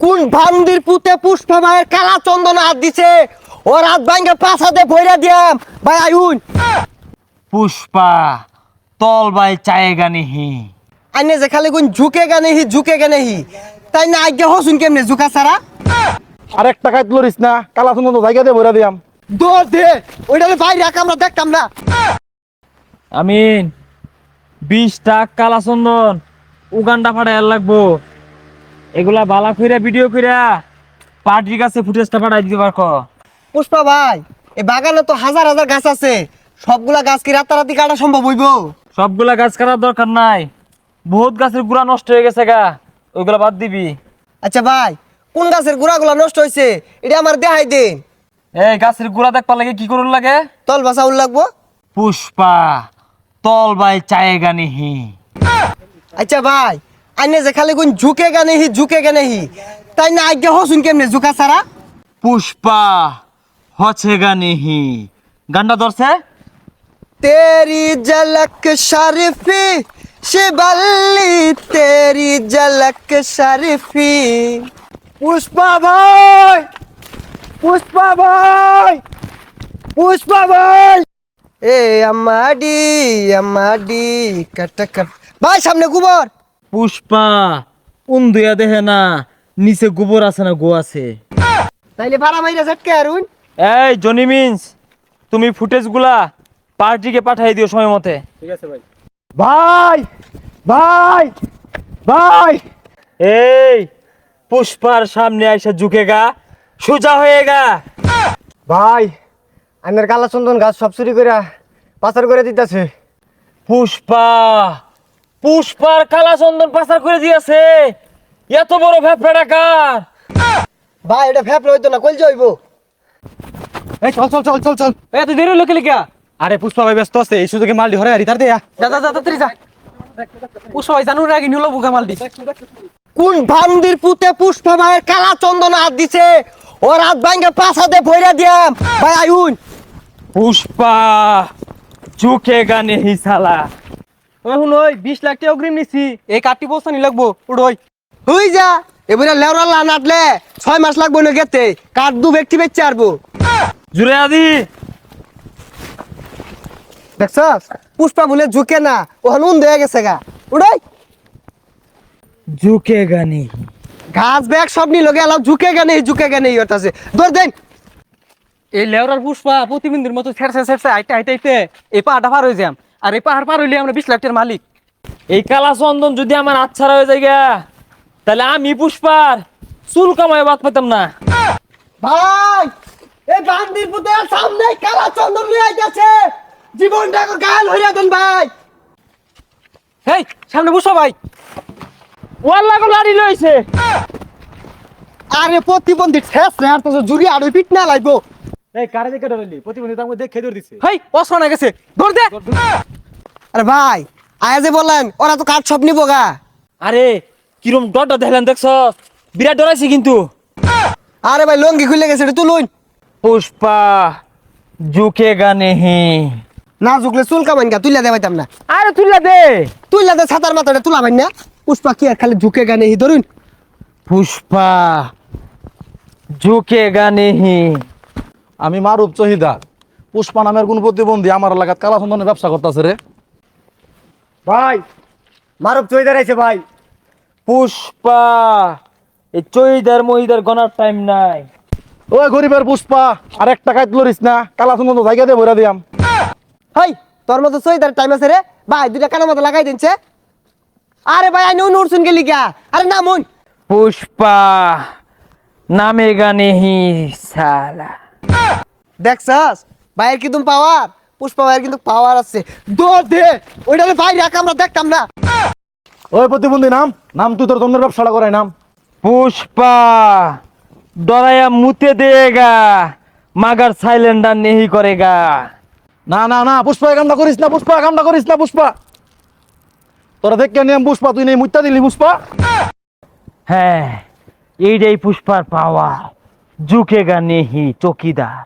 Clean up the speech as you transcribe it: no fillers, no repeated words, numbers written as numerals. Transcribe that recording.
কোন ভান্দির পুতে পুষ্পা ভাইয়ের কালা চন্দন হাত দিছে ও রাত ভাঙ্গে পাছাতে ভইরা দিয়াম ভাই আইউন পুষ্পা তল বাই চায়েগা নিহি। আইনে যে খালি কোন ঝুঁকে গানে হি তাই না আজ্ঞা হসুন কেমনে ঝুঁকা ছাড়া আরেক টাকায় তুলিস না, কালা সুন্দর জায়গা দিয়ে ভরে দিয়াম। দৌড় দে ওইটারে বাইরে রাখ আমরা দেখতাম না। আমিন 20টা কালা চন্দন উগান্ডা ফাটাই লাগবো। এগুলা বালা কইরা ভিডিও কইরা পার্টির কাছে ফুটেজটা পাঠাই দিতে পারকো। পুষ্পা ভাই এই বাগানে তো হাজার হাজার গাছ আছে, সবগুলা গাছ কি রাতারাতি কাটা সম্ভব হইব? সবগুলা গাছ কাটার দরকার নাই, বহুত গাছের গুড়া নষ্ট হয়ে গেছে গা, ওইগুলা বাদ দিবি। আচ্ছা ভাই কোন গাছের গুড়াগুলা নষ্ট হয়েছে এটা আমার দেখাই দিন। এই গাছের গুড়া দেখবার লাগে কি করুন লাগে? তল বাসাউল লাগবো। পুষ্পা তল বাই চায়েগা নিহি। আচ্ছা ভাই আইনে যে খালি কোন ঝুঁকে গানে হি তাই না আজ্ঞা হসুন কেমনে ঝুঁকা ছাড়া? পুষ্পা হছেগা নিহি। গানটা ধরছে तेरी झलक शरीफी शिबल्ली तेरी झलक शरीफी। पुष्पा भाई पुष्पा भाई पुष्पा भाई ए अम्माडी कट कट भाई सामने गोबर। পুষ্পা উন্দুয়া দেহে না, নিচে গোবর আছে না গো আছে। তাইলে ভাড়া মাইরা ঝটকে আরুন। এই জনি মিন্স তুমি ফুটেজগুলা পার্টিকে পাঠিয়ে দিও সময় মতে। ভাই ভাই ভাই এই পুষ্পার সামনে আইসা ঝুঁকেগা, সোজা হয়েগা। ভাই আইনের কালা চন্দন গাছ সব চুরি করে পাচার করে দিতেছে। পুষ্পা পুষ্পার কালা চন্দন পাচার করে দিয়েছে, এত বড় ভ্যাপড়া ডাকার। ভাই এটা ফেপলে হইতো না কইল যাইবো। এই চল চল চল চল চল। এত দেরি হলো লিখা। আরে পুষ্পা ভাই ব্যস্ত আছে, এই সুযোগে মাল ধরে আর ইতার দেয়া। যা যা যা তাড়াতাড়ি যা। পুষ্পা ভাই জানুর আগে নিলো বুকা মালটি। কোন ভান্দির পুতে পুষ্পা ভাইয়ের কালা চন্দন হাত দিছে ও রাত ভাঙ্গে পাছাতে ভইরা দিয়াম ভাই আইউন। পুষ্পা ঝুঁকেগা নেহি সালা। এখন ওই 20 লাখ টাকা অগ্রিম নিছি, এই কাটি বস্তা নি লাগবো উড়োই। হই যা এবারে লেওরা লা নাটলে 6 মাস লাগবো না গেতে কাট দু ব্যক্তি বেচে আরবো। জুড়ে আদি দেখছস পুষ্পা বলে ঝুঁকে না ওখানে উন দেয়া গেছে গা উড়াই। ঝুঁকেগা নেহি। ঘাস ব্যাগ সব নি লগে আলাও ঝুঁকে গানে হতাছে ধর দেন। এই লেওরার পুষ্পা প্রতিবিন্দুর মতো ছেড়ছে হাইটে হাইতে এই পাহাড়টা পার হয়ে যাম, আর এই পাহাড় পার হইলে আমরা 20 লাখ টাকার মালিক। এই কালা চন্দন যদি আমার আচ্ছারা হয়ে যায় গা, তাহলে আমি পুষ্পার চুল কামায় বাদ পেতাম না। ভাই এই ভান্দির পুতে সামনে কালা চন্দন নিয়ে আইতাছে, জীবনটা গাল হইয়া দেন ভাই। এই সামনে পুষ্পা ভাই। ওয়াল্লা গো লাড়ি লইছে। আরে প্রতিবন্ধী ঠেস রে আর তো জুরি আর পিট না লাগবো। এই কারে দেখে ধরলি, প্রতিবন্ধী তো আমাকে দেখে ধরে দিছে। হেই অসনা গেছে ধর দে। আরে ভাই আয়া যে বললেন ওরা তো কাঠ সব নিবো গা। আরে কিরম ডরটা দেখলেন দেখছ, বিরাট ডরাইছে কিন্তু। আরে ভাই লঙ্গি খুলে গেছে এটা তুলুন। পুষ্পা ঝুঁকেগা নেহি। না ঝুকলে চুল কামাইন গা তুইলা দে পাইতাম না। আরে তুইলা দে ছাতার মাথাটা তুলা ভাই না। পুষ্পা কি আর খালি ঝুঁকে গানে হি ধরুন। পুষ্পা ঝুঁকেগা নেহি। আমি মারুপ চহিদার, পুষ্পা নামের কোন প্রতিবন্ধী আমার এলাকাত কালা চন্দনের ব্যবসা করতেছে রে। ভাই মারব চইদার আইছে ভাই। পুষ্পা এই চইদার মহিদার গনার টাইম নাই। ওই গরিবের পুষ্পা আরেক টাকায় তুলিস না, কালা চন্দন জায়গা দিয়ে ভরে দিয়াম। হাই তোর মতো চইদার টাইম আছে রে ভাই, দুইটা কানের মতো লাগাই দিনছে। আরে ভাই আই নুন উড়ছুন গেলি গা। আরে না মন পুষ্পা নামেগা নেহি সালা। দেখছস ভাইয়ের কিন্তু পাওয়ার, পুষ্পা ভাইয়ের কিন্তু পাওয়ার আছে। দৌড় দে ওইটারে ভাই রাখ আমরা দেখতাম না। ওই প্রতিবন্ধী নাম নাম তুই তোর চন্দ্রের ব্যবসাটা করাই নাম। পুষ্পা ডরায়া মুতে দেগা, মাগার সাইলেন্ডার নেহি করেগা। না না না পুষ্পা এই কামটা করিস না, পুষ্পা এই কামটা করিস না পুষ্পা। তোরা দেখে নিয়ম পুষ্পা, তুই নেই মুত্তা দিলি পুষ্পা। হ্যাঁ এইটাই পুষ্পার পাওয়ার, ঝুঁকেগা নেহি চকিদার।